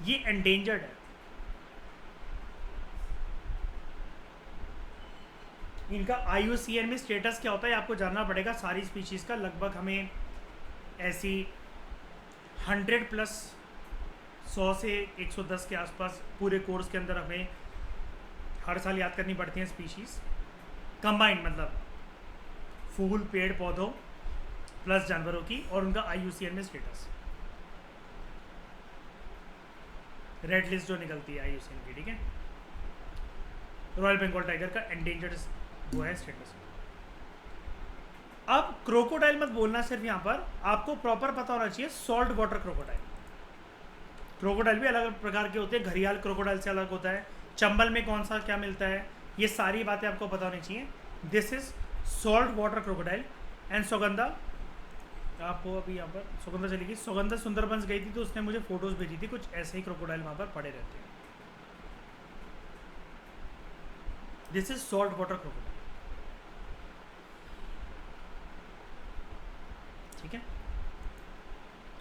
ये एंडेंजर्ड है। इनका IUCN में स्टेटस क्या होता है आपको जानना पड़ेगा सारी स्पीशीज़ का। लगभग हमें ऐसी 100 प्लस 100 से 110 के आसपास पूरे कोर्स के अंदर हमें हर साल याद करनी पड़ती हैं स्पीशीज़ कंबाइंड, मतलब फूल पेड़ पौधों प्लस जानवरों की, और उनका IUCN में स्टेटस, रेड लिस्ट जो निकलती है IUCN की, ठीक है। रॉयल बंगाल टाइगर का एंडेंजर्ड वो है स्टेटस। अब क्रोकोडाइल मत बोलना सिर्फ, यहाँ पर आपको प्रॉपर पता होना चाहिए सॉल्ट वाटर क्रोकोडाइल। क्रोकोडाइल भी अलग अलग प्रकार के होते हैं, घड़ियाल क्रोकोडाइल से अलग होता है, चंबल में कौन सा क्या मिलता है, ये सारी बातें आपको पता होनी चाहिए। This is salt water crocodile and सौगंधा। आपको अभी यहाँ पर सौगंधा चली गई, सौगंधा सुंदरबंस गई थी तो उसने मुझे फोटोज भेजी थी, कुछ ऐसे ही क्रोकोडाइल वहाँ पर पड़े रहते हैं। This is salt water crocodile, ठीक है।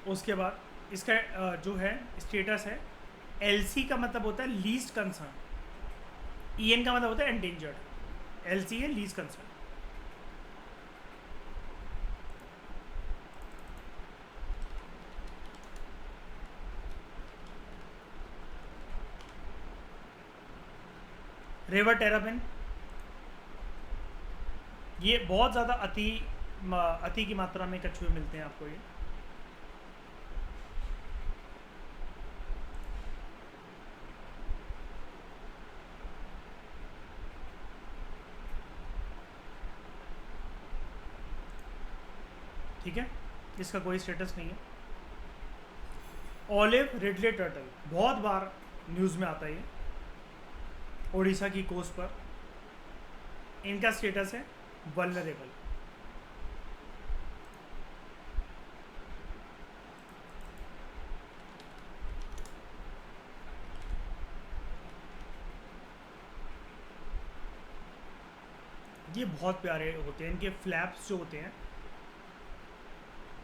उसके बाद इसका जो है स्टेटस है, LC का मतलब होता है लीस्ट कंसर्न, EN का मतलब होता है एंडेंजर्ड, LC है लीस्ट कंसर्न। रिवर टेरापिन, ये बहुत ज़्यादा अति की मात्रा में कछुए मिलते हैं आपको ये। ठीक है, इसका कोई स्टेटस नहीं है। ऑलिव रिडले टर्टल बहुत बार न्यूज़ में आता है, ये उड़ीसा की कोस्ट पर, इनका स्टेटस है वल्नरेबल। ये बहुत प्यारे होते हैं, इनके फ्लैप्स जो होते हैं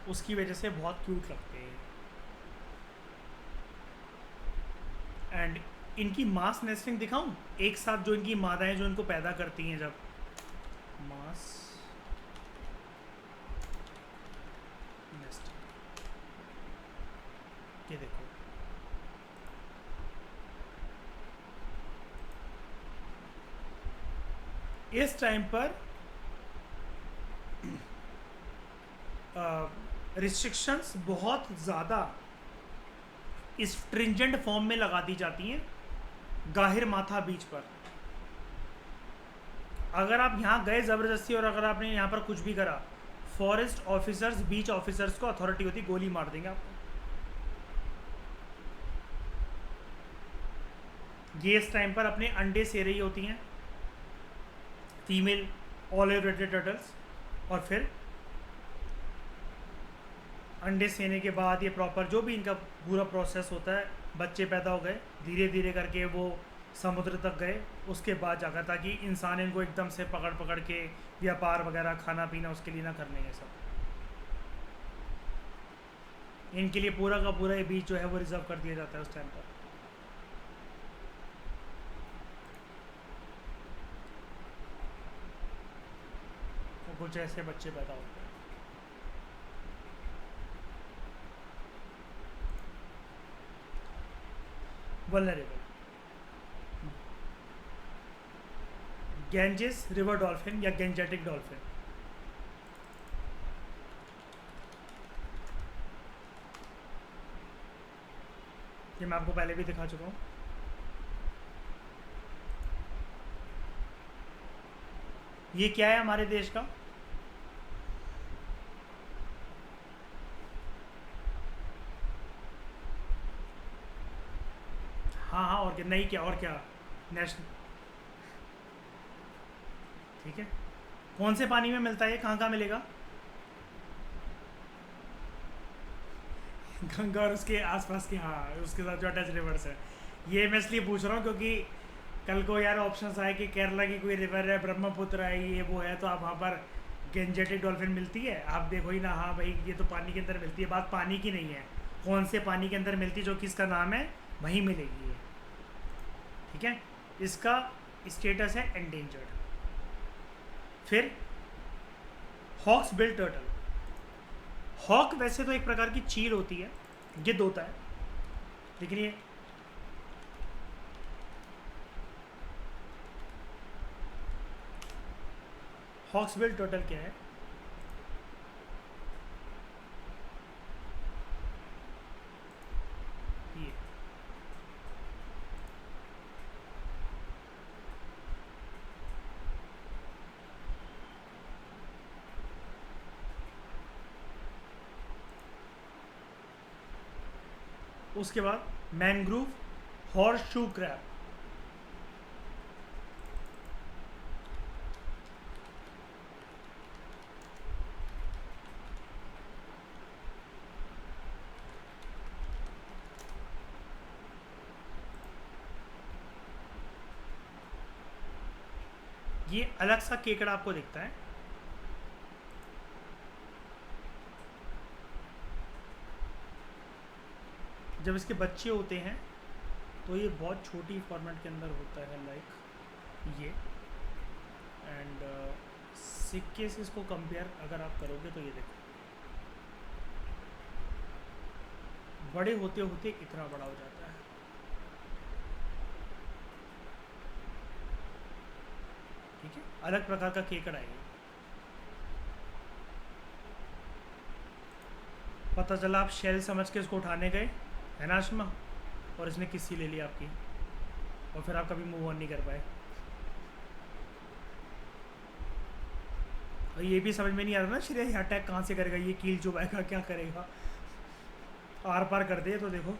उसकी वजह से बहुत क्यूट लगते हैं। एंड इनकी मास नेस्टिंग दिखाऊं एक साथ, जो इनकी मादाएं जो इनको पैदा करती हैं, जब मास नेस्टिंग, ये देखो इस टाइम पर रिस्ट्रिक्शंस बहुत ज़्यादा स्ट्रिंजेंट फॉर्म में लगा दी जाती हैं गाहिर माथा बीच पर। अगर आप यहाँ गए ज़बरदस्ती और अगर आपने यहाँ पर कुछ भी करा, फॉरेस्ट ऑफिसर्स, बीच ऑफिसर्स को अथॉरिटी होती, गोली मार देंगे आपको। ये इस टाइम पर अपने अंडे से रही होती हैं फीमेल ऑलिव रेडेड टर्टल्स, और फिर अंडे सेने के बाद ये प्रॉपर जो भी इनका पूरा प्रोसेस होता है, बच्चे पैदा हो गए, धीरे धीरे करके वो समुद्र तक गए, उसके बाद जाकर, ताकि इंसान इनको एकदम से पकड़ पकड़ के व्यापार वगैरह खाना पीना उसके लिए ना करने, ये सब इनके लिए पूरा का पूरा ये बीच जो है वो रिजर्व कर दिया जाता है उस टाइम पर। तो कुछ ऐसे बच्चे पैदा होते हैं। वल्नरेबल गैंजेस रिवर डॉल्फिन या गेंजेटिक डॉल्फिन। ये मैं आपको पहले भी दिखा चुका हूँ। ये क्या है हमारे देश का? हाँ हाँ, और क्या नहीं, क्या और क्या, नेशनल, ठीक है। कौन से पानी में मिलता है ये, कहाँ कहाँ मिलेगा? गंगा और उसके आसपास के, हाँ, उसके साथ जो अटैच रिवर्स है। ये मैं इसलिए पूछ रहा हूँ क्योंकि कल को यार ऑप्शंस आए कि केरला की कोई रिवर है, ब्रह्मपुत्र है, ये वो है, तो आप वहाँ पर गेंजेटिक डॉल्फिन मिलती है, आप देखो ही ना, हाँ भाई ये तो पानी के अंदर मिलती है। बात पानी की नहीं है, कौन से पानी के अंदर मिलती है, जो कि इसका नाम है वहीं मिलेगी ये, ठीक है। इसका स्टेटस है एंडेंजर्ड। फिर हॉक्स बिल टर्टल। हॉक वैसे तो एक प्रकार की चील होती है, गिद्ध होता है, लेकिन ये हॉक्स बिल टर्टल क्या है? ये उसके बाद मैनग्रूव हॉर्स शू क्रैब। ये अलग सा केकड़ा आपको दिखता है, जब इसके बच्चे होते हैं तो ये बहुत छोटी फॉर्मेट के अंदर होता है, लाइक ये। एंड सिक्के से इसको कंपेयर अगर आप करोगे तो ये देखो, बड़े होते होते इतना बड़ा हो जाता है। ठीक है, अलग प्रकार का केकड़ा है ये। पता चला आप शेल समझ के इसको उठाने गए, है ना आशमा, और इसने किस्सी ले ली आपकी, और फिर आप कभी मूव ऑन नहीं कर पाए। और ये भी समझ में नहीं आ रहा ना श्रेय, ये अटैक कहाँ से करेगा, ये कील चुभाएगा, क्या करेगा, आर पार कर दे तो देखो।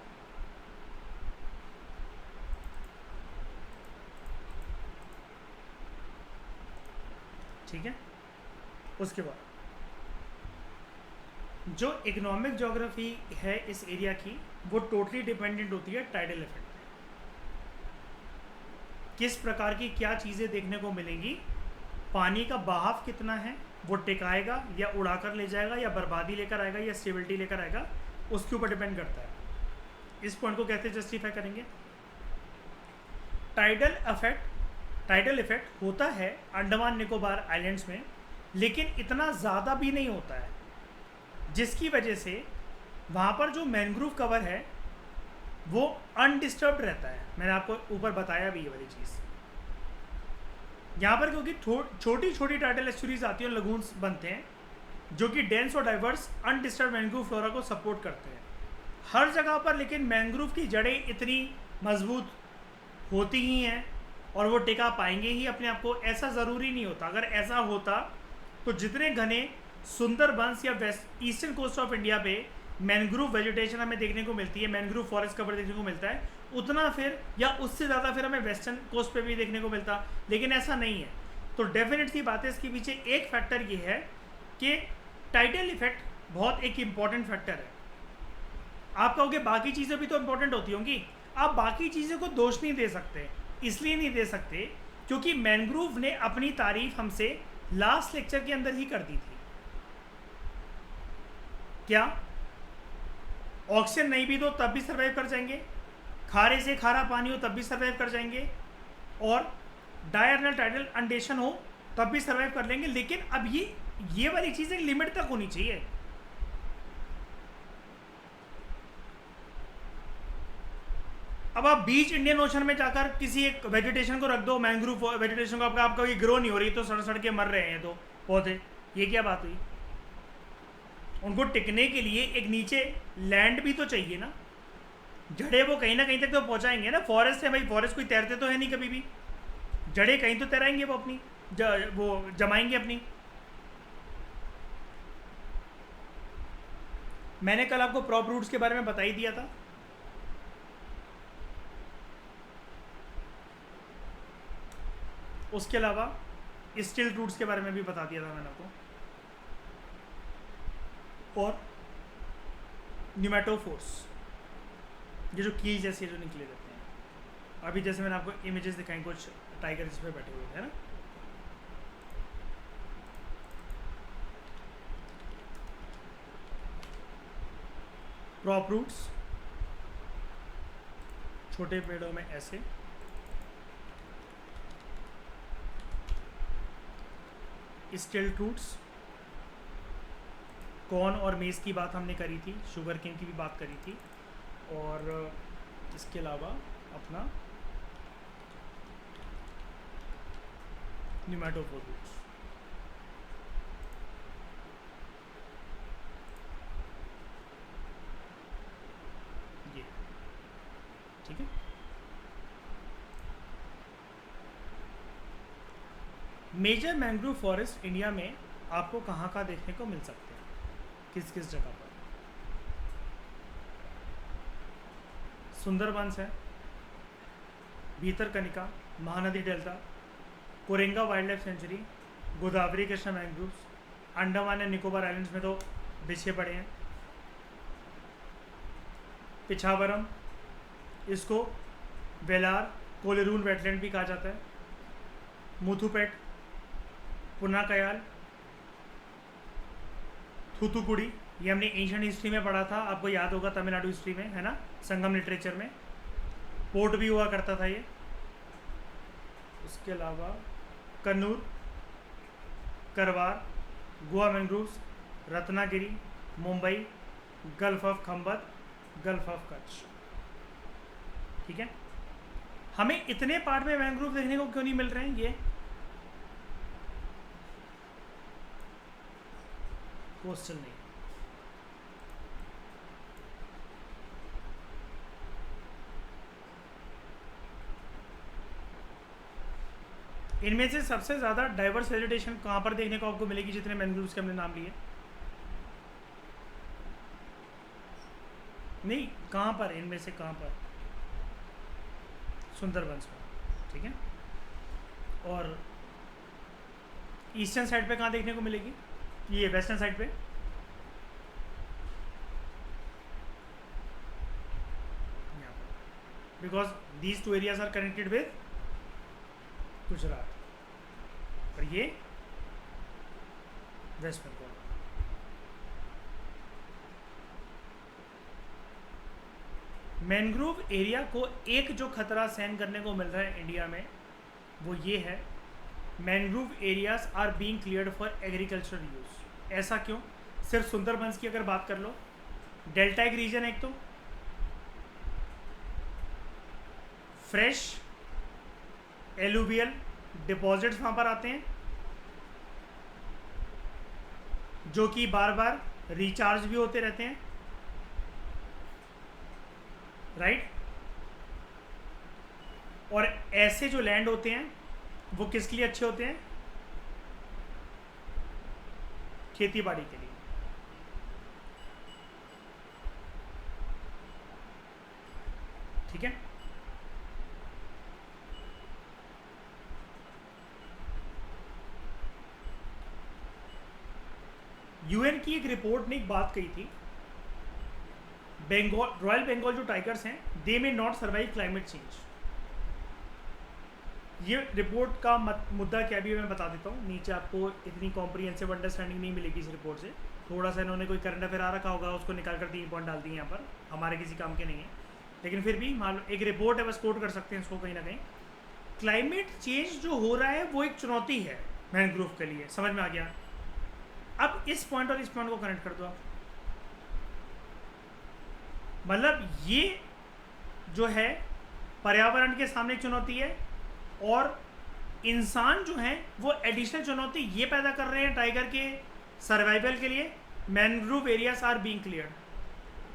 ठीक है, उसके बाद जो इकोनॉमिक ज्योग्राफी है इस एरिया की, वो टोटली डिपेंडेंट होती है टाइडल इफेक्ट पे। किस प्रकार की क्या चीज़ें देखने को मिलेंगी, पानी का बहाव कितना है, वो टिकाएगा या उड़ाकर ले जाएगा या बर्बादी लेकर आएगा या स्टेबिलिटी लेकर आएगा, उसके ऊपर डिपेंड करता है। इस पॉइंट को कैसे जस्टिफाई करेंगे? टाइडल इफेक्ट होता है अंडमान निकोबार आइलैंड्स में, लेकिन इतना ज़्यादा भी नहीं होता है, जिसकी वजह से वहाँ पर जो मैनग्रोव कवर है वो अनडिस्टर्ब्ड रहता है। मैंने आपको ऊपर बताया भी ये वाली चीज़। यहाँ पर क्योंकि छोटी छोटी टाइडल एस्चुरीज आती हैं, लगून्स बनते हैं, जो कि डेंस और डाइवर्स अनडिस्टर्ब मैंग्रोव फ्लोरा को सपोर्ट करते हैं हर जगह पर। लेकिन मैंग्रोव की जड़ें इतनी मजबूत होती ही हैं और वो टिका पाएंगे ही अपने आप को, ऐसा ज़रूरी नहीं होता। अगर ऐसा होता तो जितने घने सुंदरबंस या west eastern coast of India पे मैंग्रोव वेजिटेशन हमें देखने को मिलती है, मैंग्रोव फॉरेस्ट कवर देखने को मिलता है, उतना फिर या उससे ज़्यादा फिर हमें वेस्टर्न कोस्ट पे भी देखने को मिलता, लेकिन ऐसा नहीं है। तो डेफिनेट सी बात है, इसके पीछे एक फैक्टर ये है कि टाइडल इफेक्ट बहुत एक इम्पॉर्टेंट फैक्टर है। आप कहोगे बाकी चीज़ें भी तो इम्पोर्टेंट होती होंगी, आप बाकी चीज़ों को दोष नहीं दे सकते। इसलिए नहीं दे सकते क्योंकि मैंग्रोव ने अपनी तारीफ हमसे लास्ट लेक्चर के अंदर ही कर दी थी। क्या ऑक्सीजन नहीं भी तो तब भी सर्वाइव कर जाएंगे, खारे से खारा पानी हो तब भी सर्वाइव कर जाएंगे, और डायरनल टाइडल अंडेशन हो तब भी सर्वाइव कर लेंगे। लेकिन अब ये वाली चीज़ एक लिमिट तक होनी चाहिए। अब आप बीच इंडियन ओशन में जाकर किसी एक वेजिटेशन को रख दो, मैंग्रोव वेजिटेशन को, आपका ये ग्रो नहीं हो रही तो सड़ सड़ के मर रहे हैं तो पौधे, ये क्या बात हुई? उनको टिकने के लिए एक नीचे लैंड भी तो चाहिए ना, जड़ें वो कहीं ना कहीं तक तो पहुंचाएंगे ना। फॉरेस्ट है भाई, फॉरेस्ट कोई तैरते तो है नहीं कभी भी, जड़ें कहीं तो तैराएंगे वो अपनी, वो जमाएंगे अपनी। मैंने कल आपको प्रॉप रूट्स के बारे में बता ही दिया था। उसके अलावा स्टिल रूट्स के बारे में भी बता दिया था मैंने आपको, और न्यूमेटोफोर्स, ये जो कील जैसे जो निकले रहते हैं। अभी जैसे मैंने आपको इमेजेस दिखाई कुछ टाइगर इस पे बैठे हुए थे ना, क्रॉप रूट्स छोटे पेड़ों में ऐसे, स्टिल्ट रूट्स, कॉर्न और मेज़ की बात हमने करी थी, शुगर केन की भी बात करी थी, और इसके अलावा अपना न्यूमेटोफोर रूट्स। ये ठीक है। मेजर मैंग्रोव फॉरेस्ट इंडिया में आपको कहाँ कहाँ देखने को मिल सकते हैं, किस किस जगह पर? सुंदरबंस है, Bhitarkanika, Mahanadi delta, Coringa wildlife sanctuary, Godavari Krishna mangroves, Andaman and Nicobar islands में तो बिछे पड़े हैं, पिछावरम, इसको वेलार कोलेरून वेटलैंड भी कहा जाता है, मुथुपेट, पुनाकयाल, थूथुकुड़ी, ये हमने एंशिएंट हिस्ट्री में पढ़ा था, आपको याद होगा तमिलनाडु हिस्ट्री में, है ना, संगम लिटरेचर में पोर्ट भी हुआ करता था ये। उसके अलावा कन्नूर, करवार, Goa mangroves, Ratnagiri, Mumbai, gulf of Khambhat, gulf of Kutch. ठीक है, हमें इतने पार्ट में मैंग्रोव देखने को क्यों नहीं मिल रहे हैं? ये क्वेश्चन नहीं। इनमें से सबसे ज़्यादा डाइवर्स वेजिटेशन कहाँ पर देखने को आपको मिलेगी, जितने मैंग्रोव्स के हमने नाम लिए? नहीं, कहाँ पर, इनमें से कहाँ पर? सुंदरबंस में, ठीक है। और ईस्टर्न साइड पे कहाँ देखने को मिलेगी? ये वेस्टर्न साइड पे, because these two areas are connected with Gujarat, और ये वेस्ट बंगाल। मैंग्रोव एरिया को एक जो खतरा सहन करने को मिल रहा है इंडिया में, वो ये है, mangrove areas are being cleared for agricultural use. ऐसा क्यों? सिर्फ सुंदरबंस की अगर बात कर लो, डेल्टाइक रीजन, एक तो फ्रेश एलुवियल डिपॉजिट्स वहाँ पर आते हैं जो कि बार बार रिचार्ज भी होते रहते हैं, राइट। और ऐसे जो लैंड होते हैं वो किसके लिए अच्छे होते हैं? खेती बाड़ी के लिए। ठीक है, यूएन की एक रिपोर्ट ने एक बात कही थी, बंगाल, रॉयल बंगाल जो टाइगर्स हैं, they may not survive climate change. ये रिपोर्ट का मुद्दा क्या भी मैं बता देता हूँ, नीचे आपको इतनी कॉम्प्रिहेंसिव अंडरस्टैंडिंग नहीं मिलेगी इस रिपोर्ट से। थोड़ा सा इन्होंने कोई करंट अफेयर आ रखा होगा, उसको निकाल कर 3 पॉइंट डाल दिए यहाँ पर, हमारे किसी काम के नहीं है, लेकिन फिर भी मान लो एक रिपोर्ट है, बस कोट कर सकते हैं इसको कहीं ना कहीं। क्लाइमेट चेंज जो हो रहा है वो एक चुनौती है मैनग्रोव के लिए, समझ में आ गया? अब इस पॉइंट और इस पॉइंट को कनेक्ट कर दो आप, मतलब ये जो है पर्यावरण के सामने एक चुनौती है, और इंसान जो हैं वो एडिशनल चुनौती ये पैदा कर रहे हैं टाइगर के सर्वाइवल के लिए। Mangrove areas are being cleared.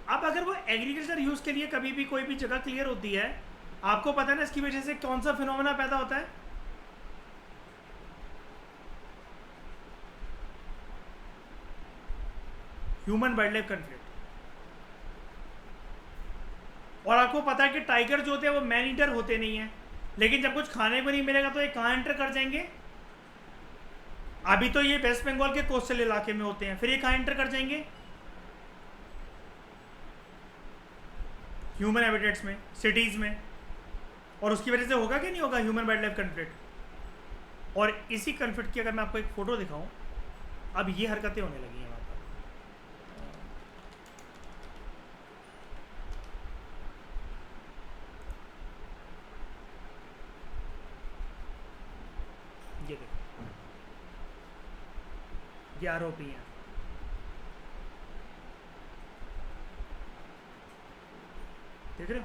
अब अगर वो एग्रीकल्चर यूज़ के लिए कभी भी कोई भी जगह क्लियर होती है, आपको पता है ना इसकी वजह से कौन सा फिनोमेना पैदा होता है? Human wild life conflict. और आपको पता है कि टाइगर जो होते हैं वो मैन ईटर होते नहीं है, लेकिन जब कुछ खाने को नहीं मिलेगा तो ये कहाँ एंटर कर जाएंगे? अभी तो ये वेस्ट बंगाल के कोस्टल इलाके में होते हैं, फिर ये कहाँ एंटर कर जाएंगे? ह्यूमन हैबिटेट्स में, सिटीज़ में। और उसकी वजह से होगा कि नहीं होगा ह्यूमन वाइल्ड लाइफ कन्फ्लिक्ट? और इसी कन्फ्लिक्ट की अगर मैं आपको एक फ़ोटो दिखाऊं, अब ये हरकतें होने लगी हैं वहाँ पर। ये देखो, ये आरोपी हैं। देख रहे हो?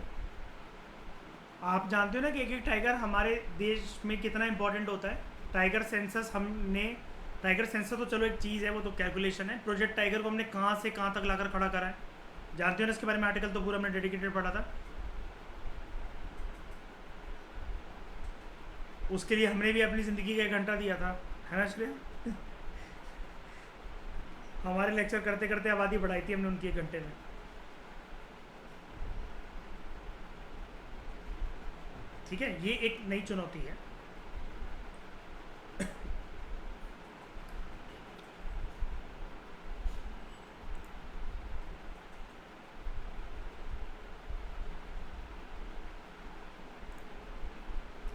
आप जानते हो ना कि एक एक टाइगर हमारे देश में कितना इंपॉर्टेंट होता है। टाइगर सेंसस हमने, टाइगर सेंसस तो चलो एक चीज़ है, वो तो कैलकुलेशन है। प्रोजेक्ट टाइगर को हमने कहाँ से कहाँ तक लाकर खड़ा करा है, जानते हो ना? इसके बारे में आर्टिकल तो पूरा हमने डेडिकेटेड पढ़ा था। उसके लिए हमने भी अपनी ज़िंदगी का 1 घंटा दिया था, है ना श्रेय? हमारे लेक्चर करते करते आबादी बढ़ाई थी हमने उनकी 1 घंटे में। ठीक है, ये एक नई चुनौती है।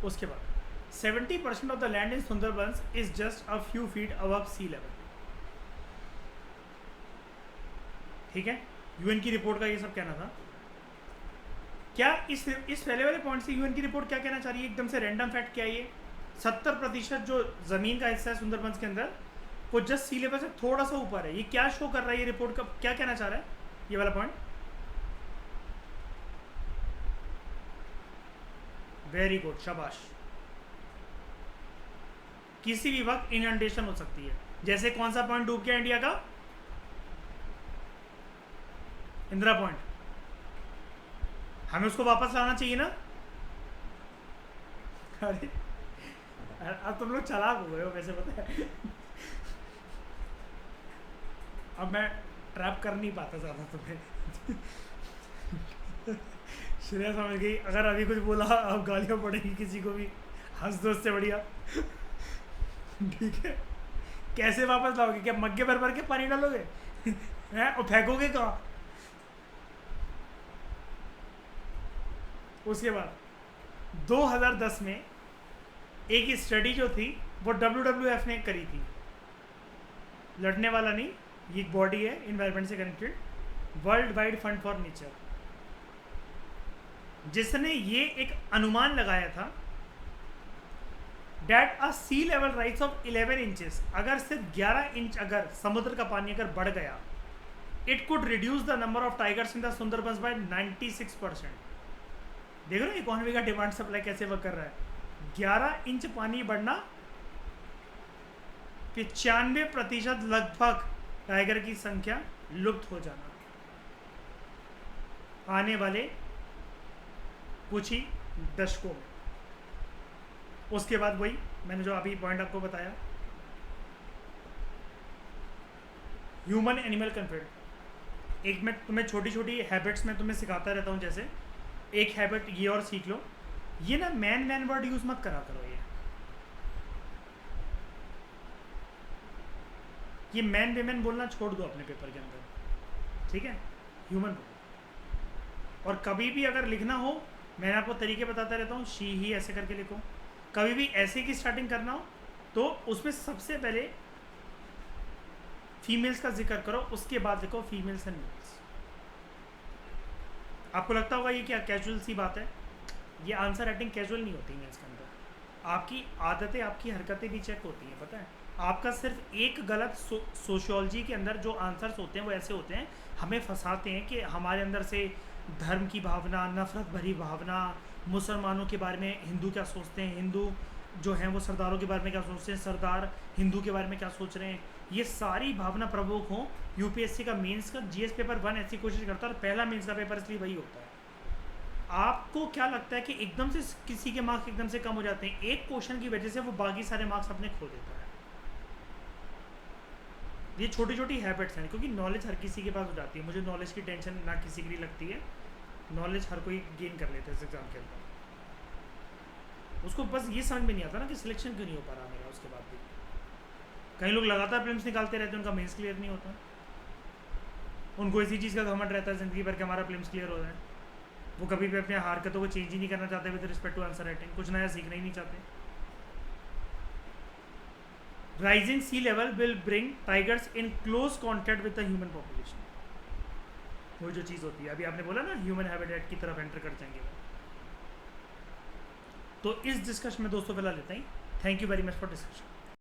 उसके बाद 70% of the land in Sundarbans is just a few feet above sea level. ठीक है, यूएन की रिपोर्ट का ये सब कहना था। क्या इस पहले वाले पॉइंट से यूएन की रिपोर्ट क्या कहना चाह रही है? एकदम से रैंडम फैक्ट क्या है ये? 70% जो ज़मीन का हिस्सा है सुंदरबंस के अंदर, वो जस्ट सी लेवल से थोड़ा सा ऊपर है। ये क्या शो कर रहा है? ये रिपोर्ट का क्या कहना चाह रहा है ये वाला पॉइंट? वेरी गुड, शाबाश। किसी भी वक्त इनंडेशन हो सकती है। जैसे कौन सा पॉइंट डूब गया इंडिया का? इंदिरा पॉइंट। हमें उसको वापस लाना चाहिए ना? अरे अब तुम लोग चालाक हो गए हो वैसे, पता है। अब मैं ट्रैप कर नहीं पाता ज़्यादा तुम्हें। श्रेया समझ गई, अगर अभी कुछ बोला अब गालियाँ पड़ेगी किसी को भी, हंस दो, उससे बढ़िया। ठीक है, कैसे वापस लाओगे? क्या मग्गे भर भर के पानी डालोगे? हैं, और फेंकोगे कहाँ? उसके बाद 2010 में एक स्टडी जो थी वो WWF ने करी थी, लड़ने वाला नहीं, ये एक बॉडी है इन्वायरमेंट से connected, World Wide Fund for Nature, जिसने ये एक अनुमान लगाया था that a sea level rise of 11 inches, अगर सिर्फ 11 इंच अगर समुद्र का पानी अगर बढ़ गया, it could reduce the number of tigers in the Sundarbans by 96%। देख रहे हो इकोनॉमी का डिमांड सप्लाई कैसे वर्क कर रहा है? 11 इंच पानी बढ़ना 95% लगभग टाइगर की संख्या लुप्त हो जाना आने वाले कुछ ही दशकों में। उसके बाद वही मैंने जो अभी पॉइंट आपको बताया, ह्यूमन एनिमल कन्फ्लिक्ट। एक मैं तुम्हें छोटी छोटी हैबिट्स में तुम्हें सिखाता रहता हूँ, जैसे एक हैबिट ये और सीख लो, ये ना मैन वर्ड यूज़ मत करा करो। ये मैन वेमेन बोलना छोड़ दो अपने पेपर के अंदर, ठीक है? ह्यूमन बोलो। और कभी भी अगर लिखना हो, मैंने आपको तरीके बताता रहता हूँ, शी ही ऐसे करके लिखो। कभी भी ऐसे की स्टार्टिंग करना हो तो उसमें सबसे पहले फीमेल्स का जिक्र करो, उसके बाद लिखो फीमेल्स एंड मेल्स। आपको लगता होगा ये क्या कैजुअल सी बात है, ये आंसर राइटिंग कैजुअल नहीं होती मेल्स के अंदर। आपकी आदतें, आपकी हरकतें भी चेक होती हैं, पता है? आपका सिर्फ एक गलत सोशियोलॉजी के अंदर जो आंसर्स होते हैं वो ऐसे होते हैं, हमें फंसाते हैं कि हमारे अंदर से धर्म की भावना, नफरत भरी भावना, मुसलमानों के बारे में हिंदू क्या सोचते हैं, हिंदू जो हैं वो सरदारों के बारे में क्या सोचते हैं, सरदार हिंदू के बारे में क्या सोच रहे हैं, ये सारी भावना प्रवोक हों। यूपीएससी का मेंस का जीएस पेपर 1 ऐसी कोशिश करता है, और पहला मेंस का पेपर इसलिए वही होता है। आपको क्या लगता है कि एकदम से किसी के मार्क्स एकदम से कम हो जाते हैं? एक क्वेश्चन की वजह से वो बाकी सारे मार्क्स अपने खो देता है। ये छोटी छोटी हैबिट्स हैं, क्योंकि नॉलेज हर किसी के पास हो जाती है। मुझे नॉलेज की टेंशन ना किसी के लिए लगती है, नॉलेज हर कोई गेन कर लेता है इस एग्ज़ाम के अंदर। उसको बस ये समझ में नहीं आता ना कि सिलेक्शन क्यों नहीं हो पा रहा मेरा। उसके बाद भी कई लोग लगातार प्रीलिम्स निकालते रहते हैं, उनका मेंस क्लियर नहीं होता। उनको इसी चीज़ का घमंड रहता है ज़िंदगी भर के हमारा प्रीलिम्स क्लियर हो जाए। वो कभी भी अपने हरकतों को चेंज ही नहीं करना चाहते with respect to answer writing, कुछ नया सीखना ही नहीं चाहते। Rising sea level will bring tigers in close contact with the human population. वो जो चीज़ होती है, अभी आपने बोला ना ह्यूमन हैबिटेट की तरफ एंटर कर जाएंगे। तो इस डिस्कशन में दोस्तों फिलहाल लेते हैं। Thank you very much for discussion.